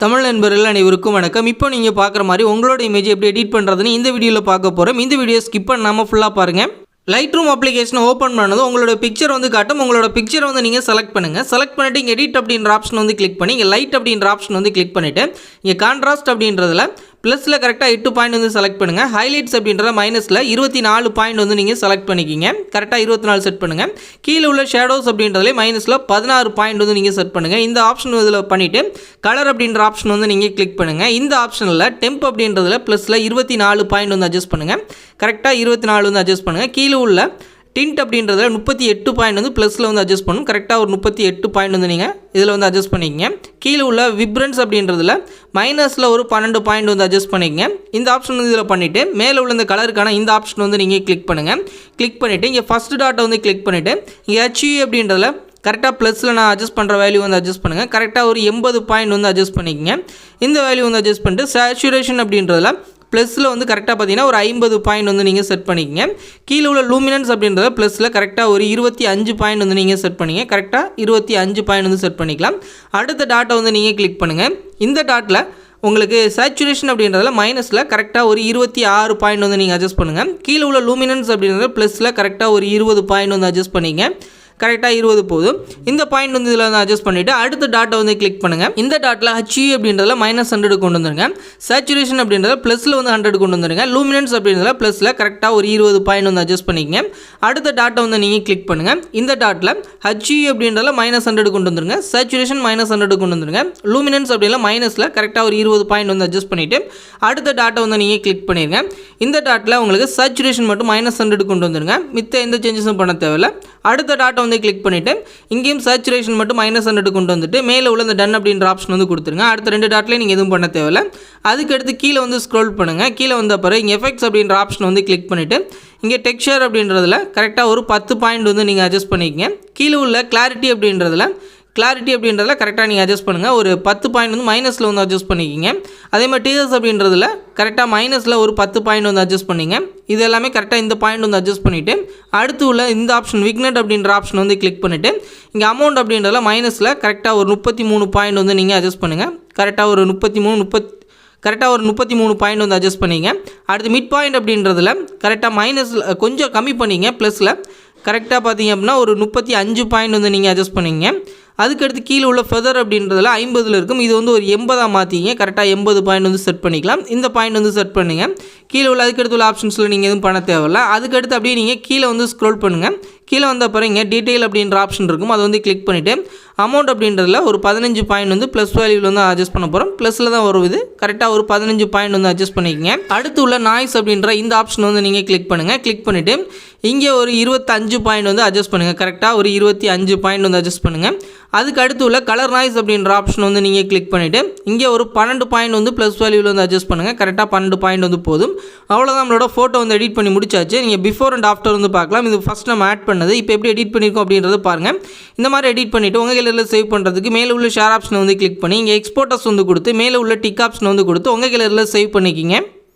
தமிழ் நண்பர்கள் அனைவருக்கும் வணக்கம். இப்போ நீங்கள் பார்க்குற மாதிரி உங்களோட இமேஜ் எப்படி எடிட் பண்ணுறதுன்னு இந்த வீடியோவில் பார்க்க போகிறோம். இந்த வீடியோ ஸ்கிப் பண்ணாமல் ஃபுல்லாக பாருங்கள். லைட்ரூம் அப்ளிகேஷனை ஓப்பன் பண்ணதும் உங்களோட பிக்சர் காட்டும். உங்களோட பிக்சரை நீங்கள் செலக்ட் பண்ணுங்கள். செலக்ட் பண்ணிவிட்டு இங்கே எடிட் அப்படின்ற ஆப்ஷன் கிளிக் பண்ணி இங்கே லைட் அப்படின்ற ஆப்ஷன் கிளிக் பண்ணிவிட்டு இங்கே கான்ட்ராஸ்ட் அப்படின்றதுல ப்ளஸில் கரெக்டாக 8 பாயிண்ட் செலக்ட் பண்ணுங்கள். ஹைலைட்ஸ் அப்படின்றத மைனஸில் 24 பாயிண்ட் நீங்கள் செலக்ட் பண்ணிக்கிங்க. கரெக்டாக 24 செட் பண்ணுங்கள். கீழே உள்ள ஷேடோஸ் அப்படின்றதுலே மைனஸில் 16 பாயிண்ட் நீங்கள் செட் பண்ணுங்கள். இந்த ஆப்ஷன் இதில் பண்ணிவிட்டு கலர் அப்படின்ற ஆப்ஷன் நீங்கள் கிளிக் பண்ணுங்கள். இந்த ஆப்ஷனில் டெம்ப் அப்படின்றதுல ப்ளஸில் 24 பாயிண்ட் அட்ஜஸ்ட் பண்ணுங்கள். கரெக்டாக 24 அட்ஜஸ்ட் பண்ணுங்கள். கீழே உள்ள டிண்ட் அப்படின்றதுல 38 பாயிண்ட் ப்ளஸில் அட்ஜஸ்ட் பண்ணணும். கரெக்டாக ஒரு 38 பாயிண்ட் நீங்கள் இதில் அட்ஜஸ்ட் பண்ணிக்கங்க. கீழே உள்ள விப்ரன்ஸ் அப்படின்றதுல மைனஸில் ஒரு 12 பாயிண்ட் அட்ஜஸ்ட் பண்ணிக்கங்க. இந்த ஆப்ஷன் இதில் பண்ணிவிட்டு மேலே உள்ள இந்த கலருக்கான இந்த ஆப்ஷன் நீங்கள் கிளிக் பண்ணுங்கள். கிளிக் பண்ணிவிட்டு இங்கே ஃபஸ்ட்டு டாட்டை கிளிக் பண்ணிவிட்டு இங்கே HU அப்படின்றதுல கரெக்டாக ப்ளஸில் நான் அட்ஜஸ்ட் பண்ணுற வேல்யூ அட்ஜஸ்ட் பண்ணுங்கள். கரெக்டாக ஒரு 80 பாயிண்ட் அட்ஜஸ்ட் பண்ணிக்கங்க. இந்த வேல்யூ அட்ஜஸ்ட் பண்ணிட்டு சேச்சுரேஷன் அப்படின்றதுல ப்ளஸில் கரெக்டாக பார்த்தீங்கன்னா ஒரு 50 பாயிண்ட் நீங்கள் செட் பண்ணிக்கங்க. கீழே உள்ள லூமினன்ஸ் அப்படின்றத ப்ளஸில் கரெக்டாக ஒரு 25 பாயிண்ட் நீங்கள் செட் பண்ணிங்க. கரெக்டாக 25 பாயிண்ட் செட் பண்ணிக்கலாம். அடுத்த டாட்டை நீங்கள் கிளிக் பண்ணுங்கள். இந்த டாட்டில் உங்களுக்கு சேச்சுரேஷன் அப்படின்றதுல மைனஸில் கரெக்டாக ஒரு 26 பாயிண்ட் நீங்கள் அட்ஜஸ்ட் பண்ணுங்கள். கீழே உள்ள லூமினன்ஸ் அப்படின்றத ப்ளஸில் கரெக்டாக ஒரு 20 பாயிண்ட் அட்ஜஸ்ட் பண்ணிங்க. கரெக்டாக 20 போதும். இந்த பாயிண்ட் இதில் அட்ஜஸ்ட் பண்ணிவிட்டு அடுத்த டாட்டை கிளிக் பண்ணுங்கள். இந்த டாட்டில் HU அப்படின்றதுல -100 கொண்டு வந்துருங்க. சேச்சுரேஷன் அப்படின்றத ப்ளஸில் 100 கொண்டு வந்துருங்க. லூமினன்ஸ் அப்படின்றதுல ப்ளஸில் கரெக்டாக ஒரு 20 பாயிண்ட் அட்ஜஸ்ட் பண்ணிக்கங்க. அடுத்த டாட்டை நீங்கள் கிளிக் பண்ணுங்கள். இந்த டாட்டில் HU அப்படின்றதுல -100 கொண்டு வந்துருங்க. சேச்சுரேஷன் -100 கொண்டு வந்துருங்க. லூமினன்ஸ் அப்படின்னா மைனஸில் கரெக்டாக ஒரு 20 பாயிண்ட் அட்ஜஸ்ட் பண்ணிவிட்டு அடுத்த டாட்டை நீங்கள் கிளிக் பண்ணிடுங்க. இந்த டாட்டில் உங்களுக்கு சேச்சுரேஷன் மட்டும் -100 கொண்டு வந்துருங்க. மித்த எந்த சேஞ்சஸும் பண்ண தேவையில்லை. அடுத்த டாட்டை கிளிக் பண்ணிவிட்டு இங்கேயும் சேச்சுரேஷன் மட்டும் -100 கொண்டு வந்துட்டு மேலே உள்ள இந்த டன் அப்படின்ற ஆப்ஷன் கொடுத்துருங்க. அடுத்த 2 டாட்லேயும் நீங்கள் எதுவும் பண்ண தேவையில்லை. அதுக்கடுத்து கீழே ஸ்க்ரோல் பண்ணுங்கள். கீழே வந்த பிறகு இங்கே எஃபெக்ட்ஸ் அப்படின்ற ஆப்ஷன் கிளிக் பண்ணிவிட்டு இங்கே டெக்ஸ்சர் அப்படின்றதுல கரெக்டாக ஒரு 10 பாயிண்ட் நீங்கள் அட்ஜஸ்ட் பண்ணிக்கங்க. கீழே உள்ள கிளாரிட்டி அப்படின்றதுல கரெக்டாக நீங்கள் அட்ஜஸ்ட் பண்ணுங்கள். ஒரு 10 பாயிண்ட் மைனஸில் அட்ஜஸ்ட் பண்ணிக்கிங்க. அதே மாதிரி டிஎஸ் அப்படின்றதுல கரெக்டாக மைனஸில் ஒரு 10 பாயிண்ட் அட்ஜஸ்ட் பண்ணிங்க. இது எல்லாமே கரெக்டாக இந்த பாயிண்ட் அட்ஜஸ்ட் பண்ணிவிட்டு அடுத்து உள்ள இந்த ஆப்ஷன் விக்னட் அப்படின்ற ஆப்ஷன் கிளிக் பண்ணிவிட்டு இங்கே அமௌண்ட் அப்படின்றதுல மைனஸில் கரெக்டாக ஒரு 33 பாயிண்ட் நீங்கள் அட்ஜஸ்ட் பண்ணுங்கள். கரெக்டாக ஒரு 33 பாயிண்ட் அட்ஜஸ்ட் பண்ணிங்க. அடுத்து மிட் பாயிண்ட் அப்படின்றதுல கரெக்டாக மைனஸில் கொஞ்சம் கம்மி பண்ணிங்க. ப்ளஸில் கரெக்டாக பார்த்தீங்க அப்படின்னா ஒரு 35 பாயிண்ட் நீங்கள் அட்ஜஸ்ட் பண்ணிங்க. அதுக்கடுத்து கீழே உள்ள ஃபெதர் அப்படின்றதுல 50 இருக்கும். இது ஒரு 80 மாற்றிங்க. கரெக்டாக 80 பாயிண்ட் செட் பண்ணிக்கலாம். இந்த பாயிண்ட் செட் பண்ணுங்கள். கீழே உள்ள அதுக்கடுத்து உள்ள ஆப்ஷன்ஸில் நீங்கள் எதுவும் பண்ண தேவையில்லை. அதுக்கடுத்து அப்படியே நீங்கள் கீழே ஸ்க்ரோல் பண்ணுங்கள். கீழே வந்த பிறகு இங்கே டீட்டெயில் அப்படின்ற ஆப்ஷன் இருக்கும். அதை கிளிக் பண்ணிவிட்டு அமௌண்ட் அப்படின்றதுல ஒரு 15 பாயிண்ட் ப்ளஸ் வேல்யூவில் அட்ஜஸ்ட் பண்ண போகிறோம். ப்ளஸில் தான் வருது. கரெக்டாக ஒரு 15 பாயிண்ட் அட்ஜஸ்ட் பண்ணிக்கங்க. அடுத்து உள்ள நாய்ஸ் அப்படின்ற இந்த ஆப்ஷன் நீங்கள் கிளிக் பண்ணுங்கள். கிளிக் பண்ணிவிட்டு இங்கே ஒரு 25 பாயிண்ட் அட்ஜஸ்ட் பண்ணுங்கள். கரெக்டாக ஒரு 25 பாயிண்ட் அட்ஜஸ்ட் பண்ணுங்கள். அதுக்கு அடுத்து உள்ள கலர் நாய்ஸ் அப்படின்ற ஆப்ஷன் நீங்கள் கிளிக் பண்ணிவிட்டு இங்கே ஒரு 12 பாயிண்ட் ப்ளஸ் வேல்யூவில் அட்ஜஸ்ட் பண்ணுங்கள். கரெக்டாக 12 பாயிண்ட் போதும். அவ்வளோதான் நம்மளோட ஃபோட்டோ எடிட் பண்ணி முடிச்சாச்சு. நீங்கள் பிஃபோர் அண்ட் ஆஃப்டர் பார்க்கலாம். இது ஃபஸ்ட் நம்ம ஆட் பண்ணது. இப்போ எப்படி எடிட் பண்ணியிருக்கோம் அப்படின்றத பாருங்கள். இந்த மாதிரி எடிட் பண்ணிவிட்டு உங்கள் கேலரியில் சேவ் பண்ணுறதுக்கு மேலே உள்ள ஷேர் ஆப்ஷனை கிளிக் பண்ணி இங்கே எக்ஸ்போர்ட்டர்ஸ் கொடுத்து மேலே உள்ள டிக் ஆப்ஷனை கொடுத்து உங்கள் கேலரியில் சேவ் பண்ணிக்கிங்க.